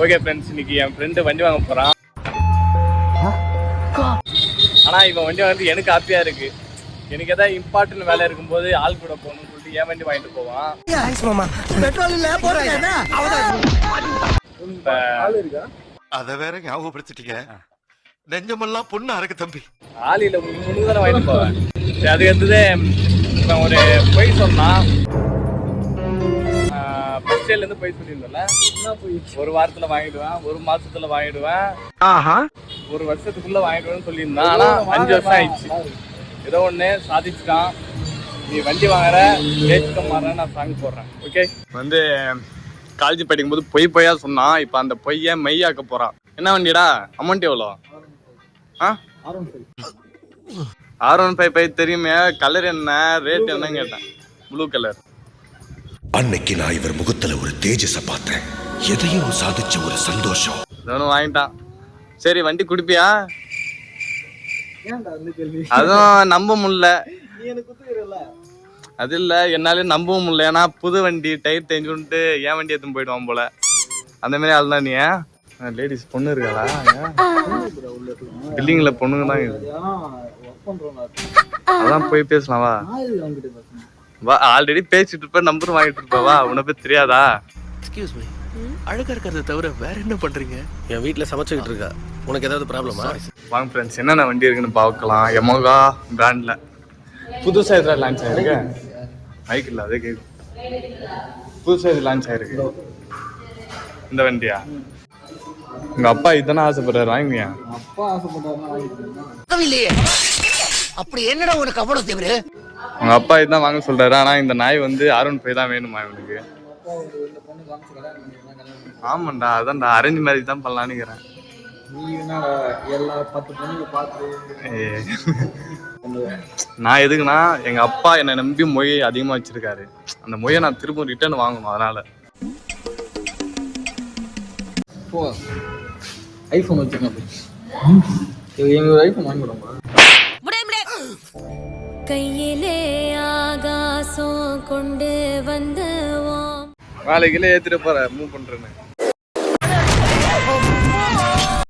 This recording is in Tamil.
ஓகே ஃப்ரெண்ட்ஸ், இன்னைக்கு என் ஃப்ரெண்டு வண்டி வாங்க போறான். ஆனா இவன் வண்டி வாங்குறது எனக்கு ஹாப்பியா இருக்கு. எனக்கு ஏதாவது இம்பார்ட்டன்ட் வேலை இருக்கும்போது ஆள் கூட போகணும்னு சொல்லிட்டு என் வண்டி வாங்கிட்டு போவான். அத வேற ஞாபகப்படுத்திட்டீங்க. நெஞ்சமெல்லாம் பொண்ணு அறக்கு தம்பி. ஆளில முன்னு தானே வாங்கிட்டு போவேன். அது எடுத்ததே இவன் ஒரு பொய் சொன்னான். ஃபர்ஸ்ட் டேல இருந்து போய் சொல்லியிருந்தோம்ல, ஒரு வாரத்துல வாங்கிடுவேன், ஒரு மாசத்துல வாங்கிடுவேன், ஒரு வருஷத்துக்குள்ள வாங்கிடுவேன்னு சொல்லியிருந்தான். ஆனா 5 வருஷம் ஆயிடுச்சு. ஏதோ ஒண்ணு சாதிச்சுட்டான். நீ வண்டி வாங்குற ஜெயிச்சுக்க மாறேன்னு நான் சாங் போடுறேன். ஓகே, வந்து காலேஜ் படிக்கும்போது பொய்யா சொன்னான். இப்ப அந்த பொய்ய மெய்யாக்க போறான். என்ன வண்டிடா? அமௌண்ட் எவ்வளோ? R15 தெரியுமே. கலர் என்ன, ரேட் என்னன்னு கேட்டேன். Blue colour. அன்னைக்கு நான் இவர் முகத்துல ஒரு தேஜஸ பார்த்தேன். எதையோ சாதிச்ச ஒரு சந்தோஷம். அதொன்னு வாங்கிட்டான். சரி, வண்டி குடிப்பியா? அதுவும் நம்ப முடியல. அது இல்ல, என்னால நம்பவும் முடியல. ஏன்னா புது வண்டி, டயர் தேஞ்சுட்டு என் வண்டி எடுத்துன்னு போயிடுவான் போல. அந்த மாதிரி ஆள் தான் நீ. லேடிஸ் பொண்ணு இருக்காளா? பில்டிங்ல பொண்ணுங்க தான் இருக்கு. அதான் போய் பேசலாம் வா. வா, ஆல்ரெடி பேசிட்டு இருப்ப, நம்பர் வாங்கிட்டு இருப்ப. வா, உன்னை பத்தி தெரியாதா? எக்ஸ்கியூஸ் மீ, அழகா இருக்கிறத தவிர வேற என்ன பண்றீங்க? என் வீட்டுல சமைச்சுக்கிட்டு இருக்கா. உனக்கு ஏதாவது ப்ராப்ளமா? வாங்க ஃப்ரெண்ட்ஸ், என்னென்ன வண்டி இருக்குன்னு பார்க்கலாம். யமகா பிராண்ட்ல புதுசா எதாவது லான்ச் ஆயிருக்கு. மைக் இல்ல, அதே கேட்கும். புதுசா இது லான்ச் ஆயிருக்கு. இந்த வண்டியா? உங்க அப்பா இதுதானே ஆசைப்படுறாரு, வாங்குவியா? அப்பா ஆசைப்பட்டாரு. அப்படி என்னடா உனக்கு அவ்வளவு தவிர? உங்க அப்பா இதுதான் வாங்க சொல்றாரு. ஆனா இந்த நாய் வந்து R15 தான் வேணுமா இவனுக்கு? ஆமாண்டா, அதான்டா அரேஞ்ச் மேரேஜ் தான் பண்ணலான்னு இருக்கிறேன். நான் எதுக்குன்னா, எங்க அப்பா என்னை நம்பி மொய் அதிகமா வச்சிருக்காரு. அந்த மொய்யை நான் திரும்ப ரிட்டர்ன் வாங்கணும். அதனால ஐபோன் வச்சுக்கோங்க. ஐபோன் வாங்கி விடுமா? கையிலே ஆகாசம் கொண்டு வந்து நாளைக்குள்ள ஏத்திட்டு போற மூவ் பண்றேன்னு.